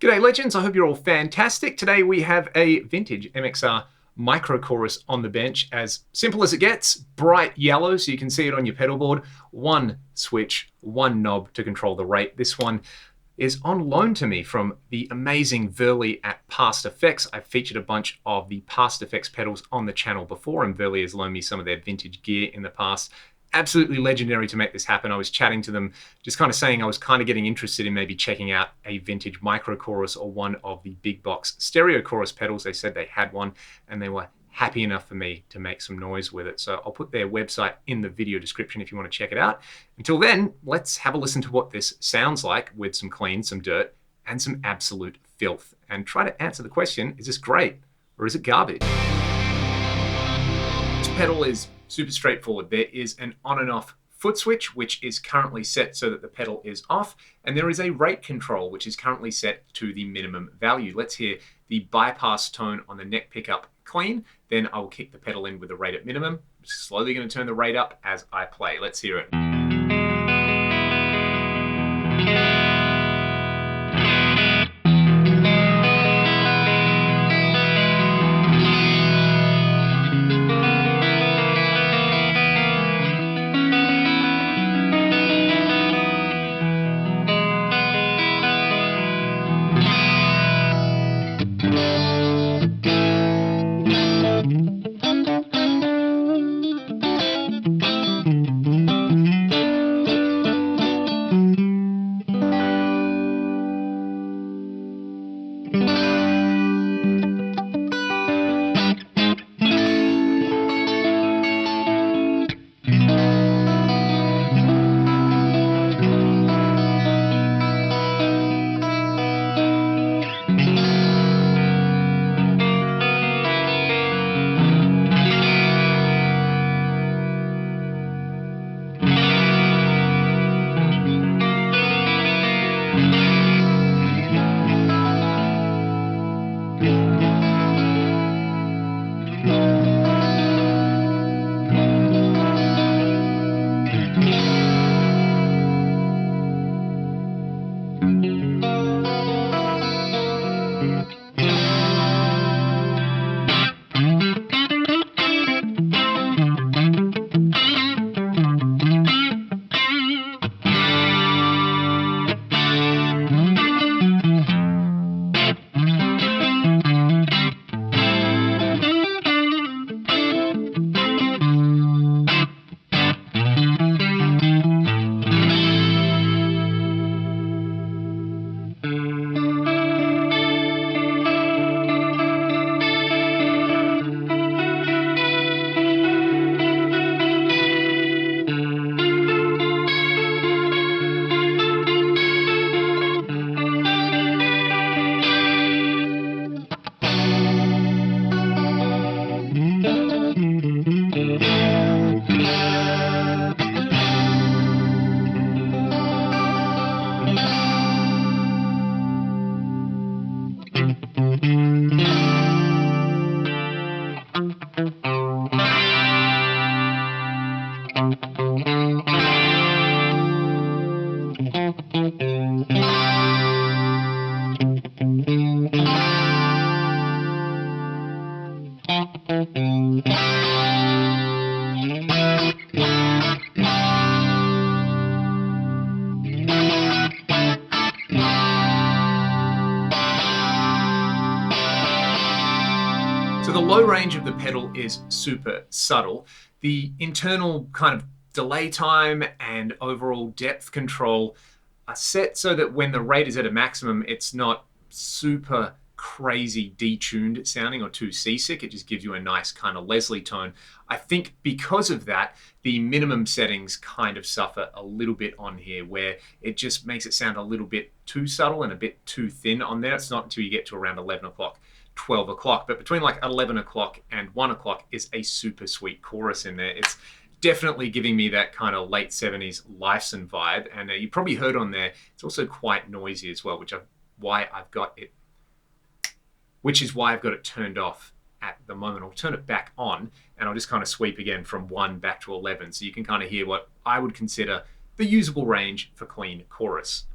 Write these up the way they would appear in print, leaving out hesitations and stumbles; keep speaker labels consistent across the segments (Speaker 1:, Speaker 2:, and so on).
Speaker 1: G'day legends, I hope you're all fantastic. Today we have a vintage MXR micro chorus on the bench, as simple as it gets, bright yellow so you can see it on your pedal board, one switch, one knob to control the rate. This one is on loan to me from the amazing Verley at Past Effects. I've featured a bunch of the Past Effects pedals on the channel before, and Verley has loaned me some of their vintage gear in the past. Absolutely legendary to make this happen. I was chatting to them, just kind of saying I was kind of getting interested in maybe checking out a vintage micro chorus or one of the big box stereo chorus pedals. They said they had one and they were happy enough for me to make some noise with it. So I'll put their website in the video description if you want to check it out. Until then, let's have a listen to what this sounds like with some clean, some dirt, and some absolute filth, and try to answer the question, is this great or is it garbage? This pedal is super straightforward. There is an on and off foot switch, which is currently set so that the pedal is off, and there is a rate control, which is currently set to the minimum value. Let's hear the bypass tone on the neck pickup clean, then I will kick the pedal in with the rate at minimum. I'm slowly going to turn the rate up as I play. Let's hear it. So the low range of the pedal is super subtle. The internal kind of delay time and overall depth control are set so that when the rate is at a maximum, it's not super crazy detuned sounding or too seasick. It just gives you a nice kind of Leslie tone. I think because of that, the minimum settings kind of suffer a little bit on here, where it just makes it sound a little bit too subtle and a bit too thin on there. It's not until you get to around 11 o'clock, 12 o'clock, but between like 11 o'clock and 1 o'clock is a super sweet chorus in there. It's definitely giving me that kind of late 70s Lifeson vibe, and you probably heard on there, it's also quite noisy as well, which is why I've got it turned off at the moment. I'll turn it back on and I'll just kind of sweep again from 1 back to 11, so you can kind of hear what I would consider the usable range for clean chorus.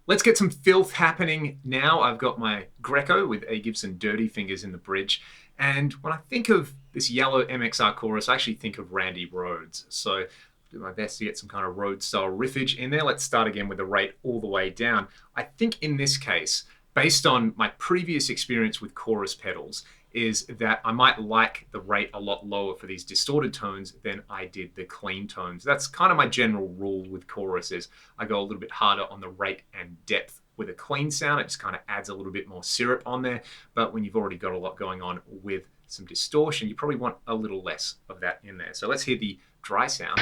Speaker 1: Let's get some filth happening now. I've got my Greco with a Gibson Dirty Fingers in the bridge. And when I think of this yellow MXR chorus, I actually think of Randy Rhoads. So I'll do my best to get some kind of Rhoads style riffage in there. Let's start again with the rate all the way down. I think in this case, based on my previous experience with chorus pedals, is that I might like the rate a lot lower for these distorted tones than I did the clean tones. That's kind of my general rule with choruses. I go a little bit harder on the rate and depth with a clean sound. It just kind of adds a little bit more syrup on there. But when you've already got a lot going on with some distortion, you probably want a little less of that in there. So let's hear the dry sound.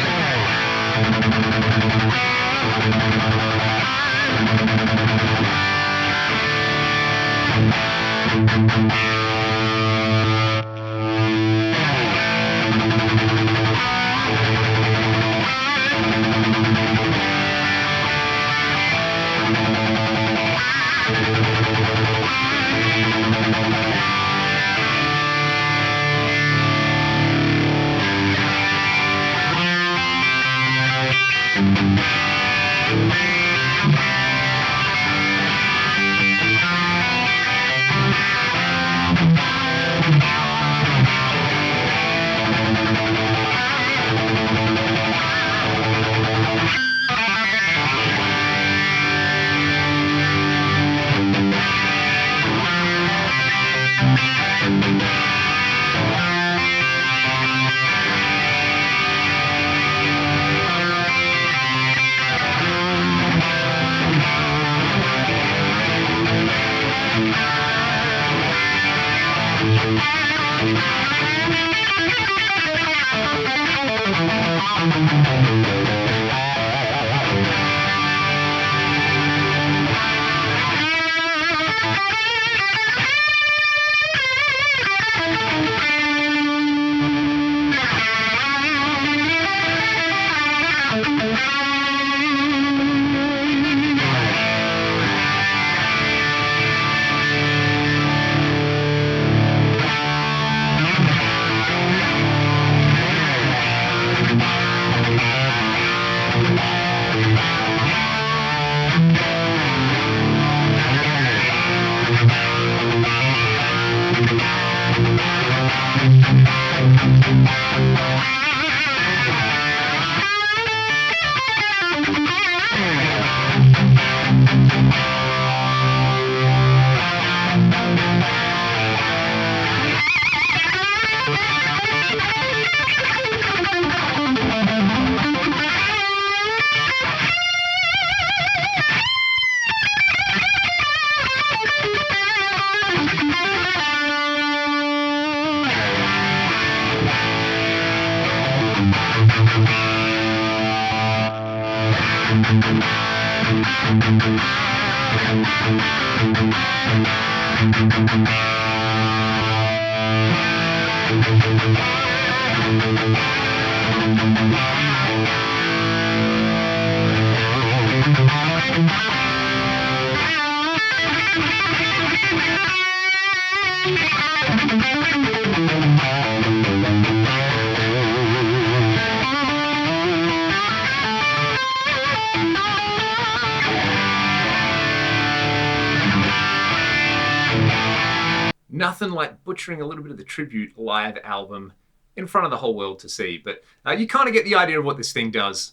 Speaker 1: Nothing like butchering a little bit of the Tribute live album in front of the whole world to see, but you kind of get the idea of what this thing does.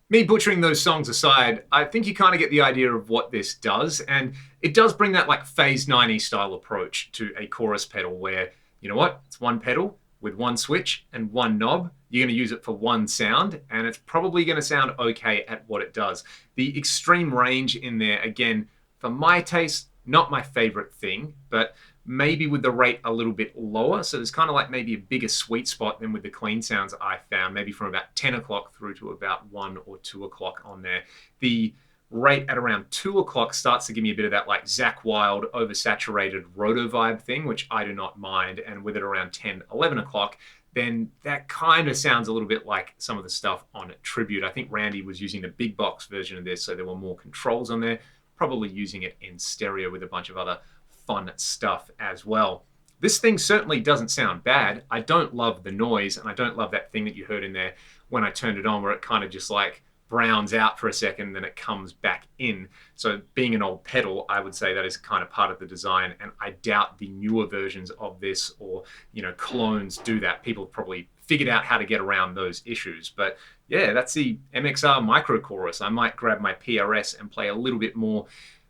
Speaker 1: Me butchering those songs aside, I think you kind of get the idea of what this does, and it does bring that like Phase 90 style approach to a chorus pedal where, you know what, it's one pedal with one switch and one knob. You're going to use it for one sound, and it's probably going to sound okay at what it does. The extreme range in there, again, for my taste, not my favorite thing, but maybe with the rate a little bit lower. So there's kind of like maybe a bigger sweet spot than with the clean sounds I found, maybe from about 10 o'clock through to about 1 or 2 o'clock on there. The rate at around 2 o'clock starts to give me a bit of that like Zakk Wylde oversaturated roto vibe thing, which I do not mind. And with it around 10, 11 o'clock, then that kind of sounds a little bit like some of the stuff on Tribute. I think Randy was using the big box version of this, so there were more controls on there, probably using it in stereo with a bunch of other fun stuff as well. This thing certainly doesn't sound bad. I don't love the noise, and I don't love that thing that you heard in there when I turned it on, where it kind of just like browns out for a second, then it comes back in. So being an old pedal, I would say that is kind of part of the design, and I doubt the newer versions of this or, you know, clones do that. People have probably figured out how to get around those issues. But yeah, that's the MXR micro chorus. I might grab my PRS and play a little bit more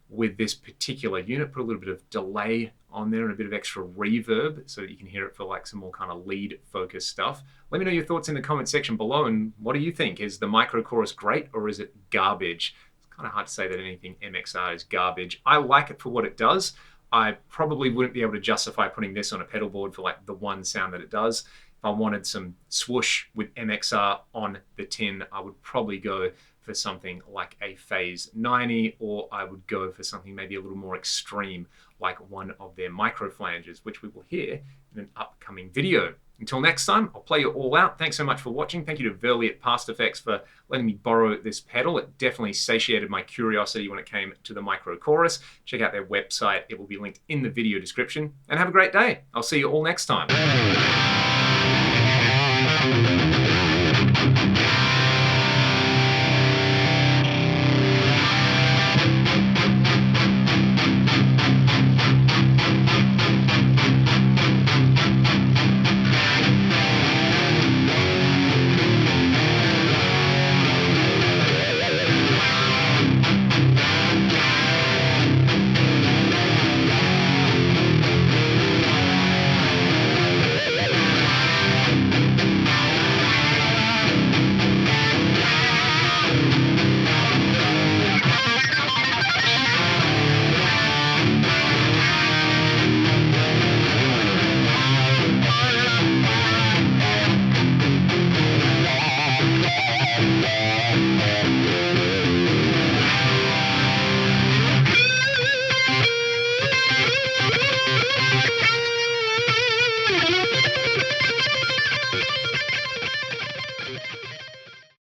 Speaker 1: with this particular unit, put a little bit of delay on there and a bit of extra reverb so that you can hear it for like some more kind of lead focused stuff. Let me know your thoughts in the comment section below, and what do you think? Is the micro chorus great or is it garbage? It's kind of hard to say that anything MXR is garbage. I like it for what it does. I probably wouldn't be able to justify putting this on a pedal board for like the one sound that it does. If I wanted some swoosh with MXR on the tin, I would probably go for something like a Phase 90, or I would go for something maybe a little more extreme, like one of their micro flanges, which we will hear in an upcoming video. Until next time, I'll play you all out. Thanks so much for watching. Thank you to Verly at Past Effects for letting me borrow this pedal. It definitely satiated my curiosity when it came to the micro chorus. Check out their website. It will be linked in the video description. And have a great day. I'll see you all next time.